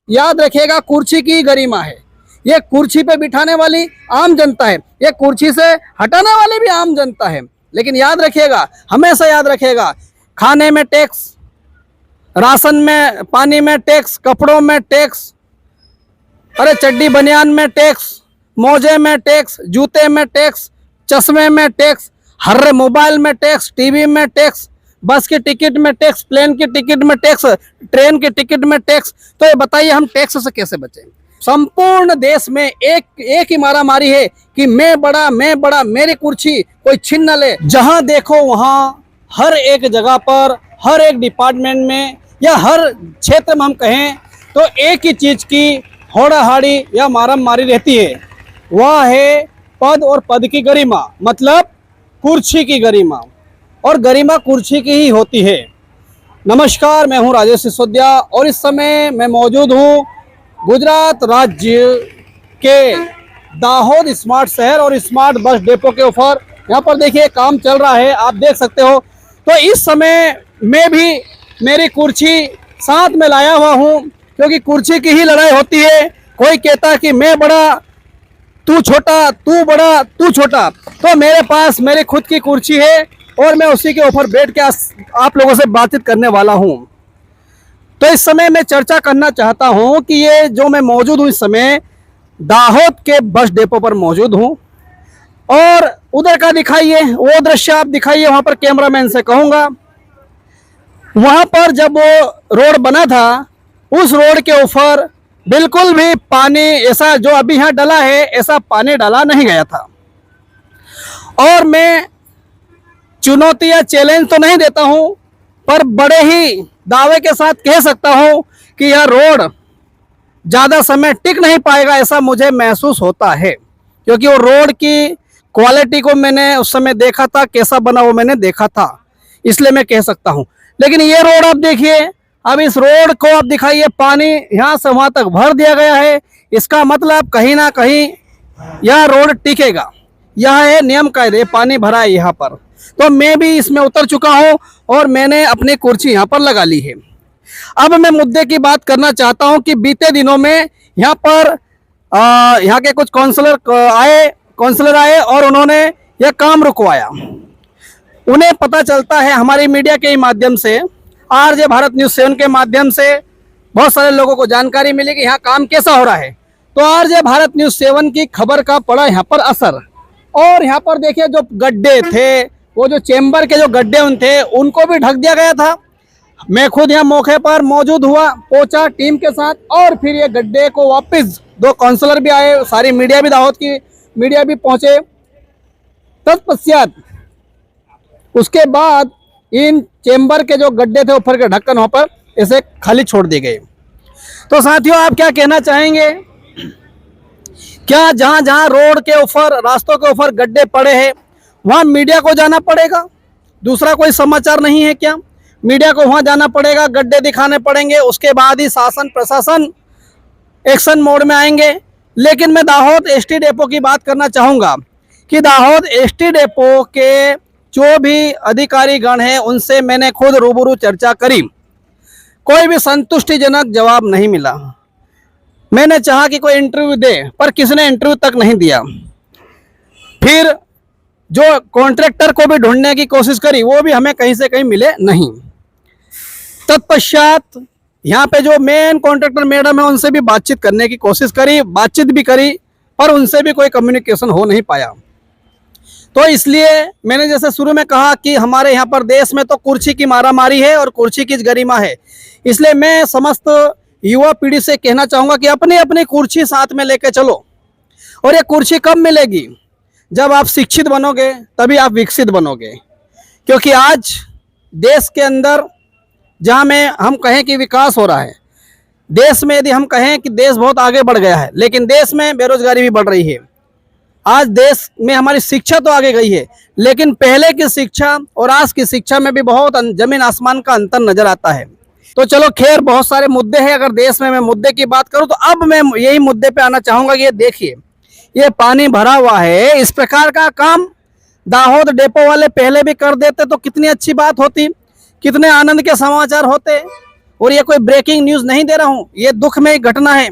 याद रखिएगा, कुर्सी की गरिमा है। ये कुर्सी पे बिठाने वाली आम जनता है, ये कुर्सी से हटाने वाली भी आम जनता है। लेकिन याद रखिएगा, हमेशा याद रखिएगा, खाने में टैक्स, राशन में, पानी में टैक्स, कपड़ों में टैक्स, अरे चड्डी बनियान में टैक्स, मोजे में टैक्स, जूते में टैक्स, चश्मे में टैक्स, हर मोबाइल में टैक्स, टीवी में टैक्स, बस की टिकट में टैक्स, प्लेन की टिकट में टैक्स, ट्रेन की टिकट में टैक्स। तो ये बताइए हम टैक्स से कैसे बचें? संपूर्ण देश में एक ही मारामारी है कि मैं बड़ा, मेरी कुर्सी कोई छीन न ले। जहां देखो वहां, हर एक जगह पर, हर एक डिपार्टमेंट में या हर क्षेत्र में हम कहें तो एक ही चीज की होड़ाहाड़ी या मारामारी रहती है, वह है पद और पद की गरिमा, मतलब कुर्सी की गरिमा। और गरिमा कुर्सी की ही होती है। नमस्कार, मैं हूं राजेश सिसोदिया और इस समय मैं मौजूद हूं गुजरात राज्य के दाहोद स्मार्ट शहर और स्मार्ट बस डेपो के ऊपर। यहाँ पर देखिए काम चल रहा है, आप देख सकते हो। तो इस समय मैं भी मेरी कुर्सी साथ में लाया हुआ हूँ, क्योंकि कुर्सी की ही लड़ाई होती है। कोई कहता कि मैं बड़ा, तू छोटा, तू बड़ा, तू छोटा। तो मेरे पास मेरी खुद की कुर्सी है और मैं उसी के ऊपर बैठ के आप लोगों से बातचीत करने वाला हूं। तो इस समय मैं चर्चा करना चाहता हूं कि ये जो मैं मौजूद हूं, इस समय दाहोद के बस डेपो पर मौजूद हूं और उधर का दिखाइए, वो दृश्य आप दिखाइए। वहां पर कैमरामैन से कहूंगा, वहां पर जब वो रोड बना था, उस रोड के ऊपर बिल्कुल भी पानी ऐसा जो अभी यहाँ डला है, ऐसा पानी डाला नहीं गया था। और मैं चुनौती या चैलेंज तो नहीं देता हूं, पर बड़े ही दावे के साथ कह सकता हूं कि यह रोड ज़्यादा समय टिक नहीं पाएगा, ऐसा मुझे महसूस होता है। क्योंकि वो रोड की क्वालिटी को मैंने उस समय देखा था, कैसा बना वो मैंने देखा था, इसलिए मैं कह सकता हूं। लेकिन ये रोड आप देखिए, अब इस रोड को आप दिखाइए, पानी यहाँ से वहाँ तक भर दिया गया है। इसका मतलब कहीं ना कहीं यह रोड टिकेगा। यह है नियम कायदे, पानी भरा है यहाँ पर। तो मैं भी इसमें उतर चुका हूँ और मैंने अपनी कुर्सी यहाँ पर लगा ली है। अब मैं मुद्दे की बात करना चाहता हूँ कि बीते दिनों में यहाँ पर यहाँ के कुछ काउंसलर आए और उन्होंने यह काम रुकवाया। उन्हें पता चलता है हमारी मीडिया के माध्यम से, आरजे भारत न्यूज़ 7 के माध्यम से बहुत सारे लोगों को जानकारी मिली कि यहाँ काम कैसा हो रहा है। तो आरजे भारत न्यूज़ 7 की खबर का पड़ा यहाँ पर असर। और यहाँ पर देखिए, जो गड्ढे थे, वो जो चेंबर के जो गड्ढे थे, उनको भी ढक दिया गया था। मैं खुद यहाँ मौके पर मौजूद हुआ, पहुंचा टीम के साथ, और फिर ये गड्ढे को वापस, दो काउंसलर भी आए, सारी मीडिया भी, दाहोद की मीडिया भी पहुंचे। तत्पश्चात उसके बाद इन चेंबर के जो गड्ढे थे, ऊपर के ढक्कन वहाँ पर ऐसे खाली छोड़ दिए गए। तो साथियों, आप क्या कहना चाहेंगे? क्या जहाँ जहाँ रोड के ऊपर, रास्तों के ऊपर गड्ढे पड़े हैं, वहाँ मीडिया को जाना पड़ेगा? दूसरा कोई समाचार नहीं है क्या? मीडिया को वहाँ जाना पड़ेगा, गड्ढे दिखाने पड़ेंगे, उसके बाद ही शासन प्रशासन एक्शन मोड में आएंगे। लेकिन मैं दाहोद एसटी डेपो की बात करना चाहूँगा कि दाहोद एसटी डेपो के जो भी अधिकारी गण हैं, उनसे मैंने खुद रूबरू चर्चा करी। कोई भी संतुष्टिजनक जवाब नहीं मिला। मैंने चाहा कि कोई इंटरव्यू दे, पर किसी ने इंटरव्यू तक नहीं दिया। फिर जो कॉन्ट्रैक्टर को भी ढूंढने की कोशिश करी, वो भी हमें कहीं से कहीं मिले नहीं। तत्पश्चात यहाँ पे जो मेन कॉन्ट्रैक्टर मैडम है, उनसे भी बातचीत करने की कोशिश करी, बातचीत भी करी, पर उनसे भी कोई कम्युनिकेशन हो नहीं पाया। तो इसलिए मैंने जैसे शुरू में कहा कि हमारे यहाँ पर देश में तो कुर्सी की मारामारी है और कुर्सी की गरिमा है। इसलिए मैं समस्त युवा पीढ़ी से कहना चाहूँगा कि अपनी अपनी कुर्सी साथ में लेके चलो। और ये कुर्सी कब मिलेगी? जब आप शिक्षित बनोगे, तभी आप विकसित बनोगे। क्योंकि आज देश के अंदर जहाँ में हम कहें कि विकास हो रहा है, देश में यदि हम कहें कि देश बहुत आगे बढ़ गया है, लेकिन देश में बेरोजगारी भी बढ़ रही है। आज देश में हमारी शिक्षा तो आगे गई है, लेकिन पहले की शिक्षा और आज की शिक्षा में भी बहुत जमीन आसमान का अंतर नजर आता है। तो चलो खैर, बहुत सारे मुद्दे हैं। अगर देश में मैं मुद्दे की बात करूं तो अब मैं यही मुद्दे पे आना चाहूंगा कि ये देखिए, ये पानी भरा हुआ है। इस प्रकार का काम दाहोद डेपो वाले पहले भी कर देते तो कितनी अच्छी बात होती, कितने आनंद के समाचार होते। और ये कोई ब्रेकिंग न्यूज़ नहीं दे रहा हूँ, ये दुख में एक घटना है।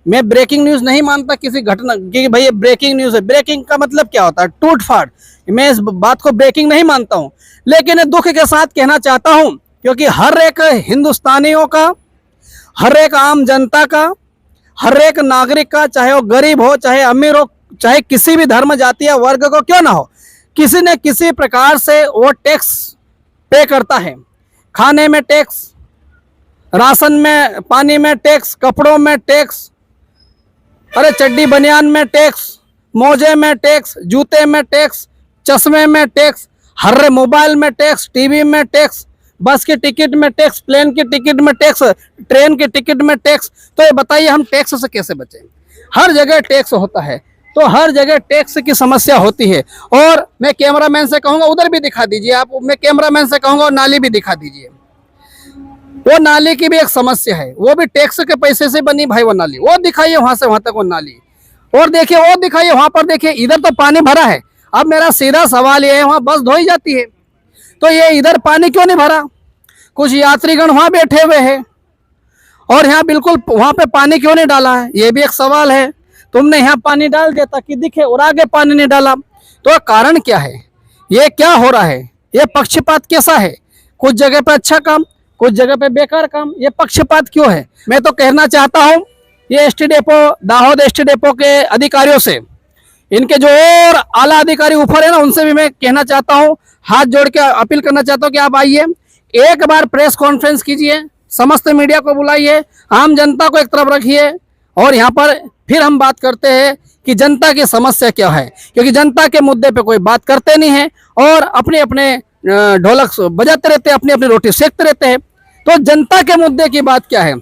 मैं ब्रेकिंग न्यूज़ नहीं मानता किसी घटना कि भाई ये ब्रेकिंग न्यूज़ है। ब्रेकिंग का मतलब क्या होता है? टूट फाट। मैं इस बात को ब्रेकिंग नहीं मानता हूँ, लेकिन दुख के साथ कहना चाहता हूँ, क्योंकि हर एक हिंदुस्तानियों का, हर एक आम जनता का, हर एक नागरिक का, चाहे वो गरीब हो, चाहे अमीर हो, चाहे किसी भी धर्म जाति या वर्ग को क्यों ना हो, किसी न किसी प्रकार से वो टैक्स पे करता है। खाने में टैक्स, राशन में, पानी में टैक्स, कपड़ों में टैक्स, अरे चड्डी बनियान में टैक्स, मोजे में टैक्स, जूते में टैक्स, चश्मे में टैक्स, हर मोबाइल में टैक्स, टीवी में टैक्स, बस की टिकट में टैक्स, प्लेन की टिकट में टैक्स, ट्रेन की टिकट में टैक्स। तो ये बताइए हम टैक्स से कैसे बचें? हर जगह टैक्स होता है, तो हर जगह टैक्स की समस्या होती है। और मैं कैमरामैन से कहूँगा उधर भी दिखा दीजिए आप, मैं कैमरामैन से कहूँगा नाली भी दिखा दीजिए। वो नाली की भी एक समस्या है, वो भी टैक्स के पैसे से बनी भाई वो नाली। वो दिखाइए वहां से वहां तक वो नाली, और देखिए वो दिखाइए वहां पर, देखिए इधर तो पानी भरा है। अब मेरा सीधा सवाल ये है, वहां बस धोई जाती है, तो ये इधर पानी क्यों नहीं भरा? कुछ यात्रीगण वहां बैठे हुए हैं और यहाँ बिल्कुल वहां पे पानी क्यों नहीं डाला है? ये भी एक सवाल है। तुमने यहाँ पानी डाल दिया ताकि दिखे, और आगे पानी नहीं डाला, तो कारण क्या है? ये क्या हो रहा है? ये पक्षपात कैसा है? कुछ जगह पे अच्छा काम, कुछ जगह पे बेकार काम, ये पक्षपात क्यों है? मैं तो कहना चाहता हूँ ये ST depot, Dahod ST depot के अधिकारियों से, इनके जो और आला अधिकारी ऊपर है ना, उनसे भी मैं कहना चाहता हूँ, हाथ जोड़ के अपील करना चाहता हूँ कि आप आइए, एक बार प्रेस कॉन्फ्रेंस कीजिए, समस्त मीडिया को बुलाइए, आम जनता को एक तरफ रखिए, और यहाँ पर फिर हम बात करते हैं कि जनता की समस्या क्या है। क्योंकि जनता के मुद्दे पे कोई बात करते नहीं है और अपने अपने ढोलक बजाते रहते हैं, अपनी अपनी रोटी सेकते रहते हैं। तो जनता के मुद्दे की बात क्या है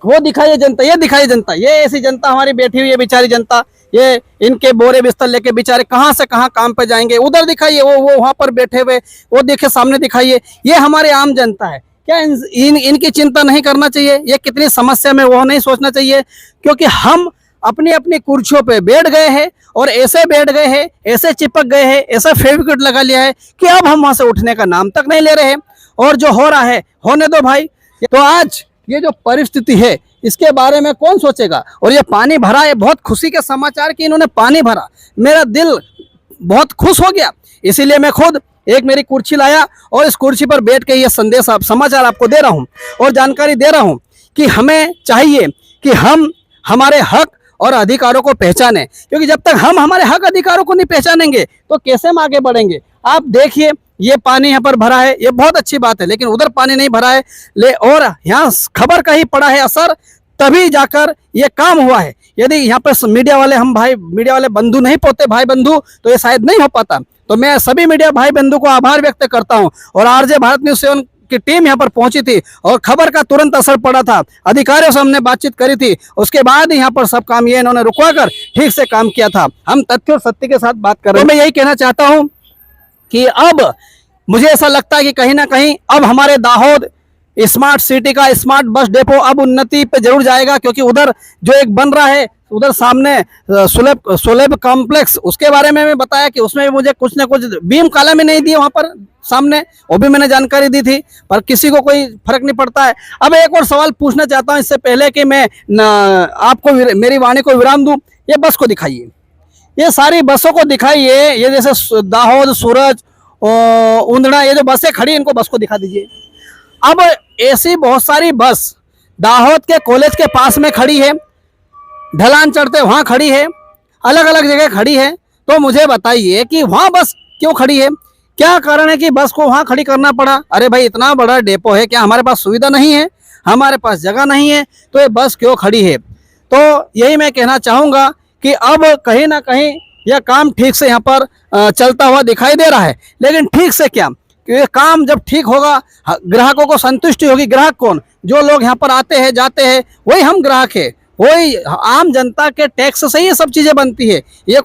वो दिखाइए जनता, ये दिखाइए जनता। ये ऐसी जनता हमारी बैठी हुई है, बेचारी जनता, ये इनके बोरे बिस्तर लेके बेचारे कहाँ से कहाँ काम पे जाएंगे। उधर दिखाइए वो वहाँ पर बैठे हुए, वो देखिए सामने दिखाइए, ये हमारी आम जनता है। क्या इनकी चिंता नहीं करना चाहिए? ये कितनी समस्या में वो नहीं सोचना चाहिए? क्योंकि हम अपनी अपनी कुर्सियों पे बैठ गए हैं और ऐसे बैठ गए हैं, ऐसे चिपक गए हैं, ऐसा फेविक्विक लगा लिया है कि अब हम वहां से उठने का नाम तक नहीं ले रहे हैं। और जो हो रहा है होने दो भाई। तो आज ये जो परिस्थिति है इसके बारे में कौन सोचेगा? और ये पानी भरा है, बहुत खुशी के समाचार कि इन्होंने पानी भरा, मेरा दिल बहुत खुश हो गया। इसीलिए मैं खुद एक मेरी कुर्सी लाया और इस कुर्सी पर बैठ के ये संदेश समाचार आपको दे रहा हूँ और जानकारी दे रहा हूँ कि हमें चाहिए कि हम हमारे हक और अधिकारों को पहचाने। क्योंकि जब तक हम हमारे हक अधिकारों को नहीं पहचानेंगे तो कैसे हम आगे बढ़ेंगे? आप देखिए ये पानी यहाँ पर भरा है, ये बहुत अच्छी बात है, लेकिन उधर पानी नहीं भरा है और यहाँ खबर का ही पड़ा है असर, तभी जाकर ये काम हुआ है। यदि यहाँ पर मीडिया वाले, हम भाई मीडिया वाले बंधु नहीं पहुंचते, भाई बंधु, तो ये शायद नहीं हो पाता। तो मैं सभी मीडिया भाई बंधु को आभार व्यक्त करता हूँ। और आरजे भारत न्यूज 7 की टीम यहाँ पर पहुंची थी और खबर का तुरंत असर पड़ा था, अधिकारियों से हमने बातचीत करी थी, उसके बाद यहाँ पर सब काम ये इन्होंने रुकवा कर ठीक से काम किया था। हम तथ्य और सत्य के साथ बात कर रहे हैं। मैं यही कहना चाहता हूँ कि अब मुझे ऐसा लगता है कि कहीं ना कहीं अब हमारे दाहोद स्मार्ट सिटी का स्मार्ट बस डेपो अब उन्नति पे जरूर जाएगा। क्योंकि उधर जो एक बन रहा है उधर सामने सुलभ कॉम्प्लेक्स, उसके बारे में मैं बताया कि उसमें भी मुझे कुछ ना कुछ बीम कॉलम ही नहीं दिए वहां पर सामने, वो भी मैंने जानकारी दी थी, पर किसी को कोई फर्क नहीं पड़ता है। अब एक और सवाल पूछना चाहता हूं इससे पहले कि मैं आपको मेरी वाणी को विराम दूं। ये बस को दिखाइए, ये सारी बसों को दिखाइए, ये जैसे दाहोद, सूरज, उंदड़ा, ये जो बसें खड़ी इनको बस को दिखा दीजिए। अब ऐसी बहुत सारी बस दाहोद के कॉलेज के पास में खड़ी है, ढलान चढ़ते वहां खड़ी है, अलग अलग जगह खड़ी है। तो मुझे बताइए कि वहां बस क्यों खड़ी है? क्या कारण है कि बस को वहां खड़ी करना पड़ा? अरे भाई इतना बड़ा डेपो है, क्या हमारे पास सुविधा नहीं है, हमारे पास जगह नहीं है, तो ये बस क्यों खड़ी है? तो यही मैं कहना चाहूंगा कि अब कहीं ना कहीं यह काम ठीक से यहाँ पर चलता हुआ दिखाई दे रहा है। लेकिन ठीक से क्या, ये काम जब ठीक होगा, ग्राहकों को संतुष्टि होगी। ग्राहक कौन? जो लोग यहाँ पर आते हैं जाते हैं वही हम ग्राहक है, वही आम जनता के टैक्स से ये सब चीजें बनती है। ये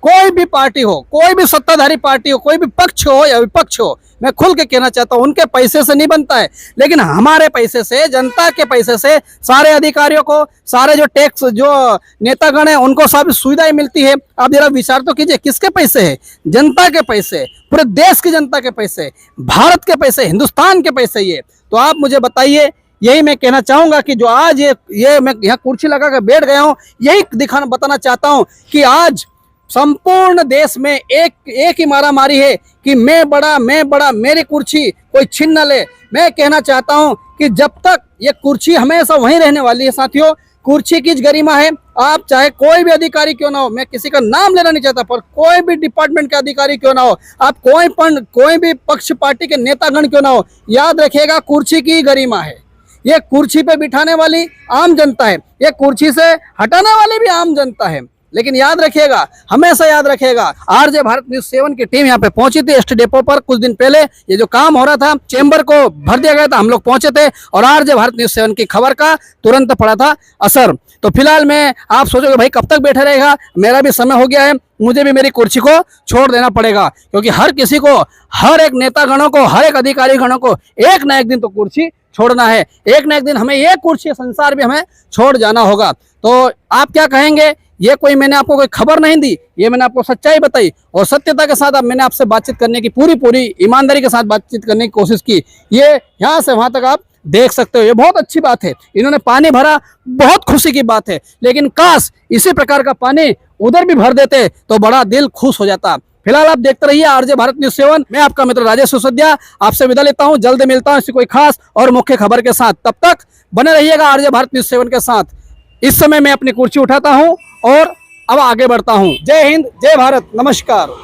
कोई भी पार्टी हो, कोई भी सत्ताधारी पार्टी हो, कोई भी पक्ष हो या विपक्ष हो, मैं खुल के कहना चाहता हूं उनके पैसे से नहीं बनता है, लेकिन हमारे पैसे से, जनता के पैसे से सारे अधिकारियों को, सारे जो टैक्स जो नेतागण हैं उनको सब सुविधाएं मिलती है। आप जरा विचार तो कीजिए, किसके पैसे है? जनता के पैसे, पूरे देश की जनता के पैसे, भारत के पैसे, हिंदुस्तान के पैसे। ये तो आप मुझे बताइए यही मैं कहना चाहूंगा कि जो आज ये मैं यहाँ कुर्सी लगा कर बैठ गया हूँ, यही दिखाना बताना चाहता हूँ कि आज संपूर्ण देश में एक ही मारामारी है कि मैं बड़ा मेरी कुर्सी कोई छीन न ले। मैं कहना चाहता हूं कि जब तक ये कुर्सी हमेशा वहीं रहने वाली है साथियों, कुर्सी की गरिमा है। आप चाहे कोई भी अधिकारी क्यों ना हो, मैं किसी का नाम लेना नहीं चाहता, पर कोई भी डिपार्टमेंट के अधिकारी क्यों ना हो, आप कोई भी पक्ष पार्टी के नेतागण क्यों ना हो, याद रखिएगा कुर्सी की गरिमा है। ये कुर्सी पे बिठाने वाली आम जनता है, ये कुर्सी से हटाने वाली भी आम जनता है। लेकिन याद रखिएगा, हमेशा याद रखिएगा, आरजे भारत न्यूज 7 की टीम यहाँ पे पहुंची थी एसटी डेपो पर कुछ दिन पहले। ये जो काम हो रहा था, चेंबर को भर दिया गया था, हम लोग पहुंचे थे और आरजे भारत न्यूज 7 की खबर का तुरंत पड़ा था असर। तो फिलहाल मैं, आप सोचोगे भाई कब तक बैठे रहेगा, मेरा भी समय हो गया है, मुझे भी मेरी कुर्सी को छोड़ देना पड़ेगा, क्योंकि हर किसी को, हर एक नेतागणों को, हर एक अधिकारी गणों को एक ना एक दिन तो कुर्सी छोड़ना है। एक ना एक दिन हमें ये कुर्सी संसार भी हमें छोड़ जाना होगा। तो आप क्या कहेंगे? ये कोई मैंने आपको कोई खबर नहीं दी, ये मैंने आपको सच्चाई बताई और सत्यता के साथ अब मैंने आपसे बातचीत करने की पूरी ईमानदारी के साथ बातचीत करने की कोशिश की। ये यहाँ से वहां तक आप देख सकते हो, ये बहुत अच्छी बात है। इन्होंने पानी भरा, बहुत खुशी की बात है, लेकिन काश इसी प्रकार का पानी उधर भी भर देते तो बड़ा दिल खुश हो जाता। फिलहाल आप देखते रहिए आरजे भारत न्यूज 7। मैं आपका मित्र राजेश सिसोदिया आपसे विदा लेता हूं, जल्द मिलता हूं इसी कोई खास और मुख्य खबर के साथ। तब तक बने रहिएगा आरजे भारत न्यूज 7 के साथ। इस समय मैं अपनी कुर्सी उठाता हूं और अब आगे बढ़ता हूं। जय हिंद, जय भारत, नमस्कार।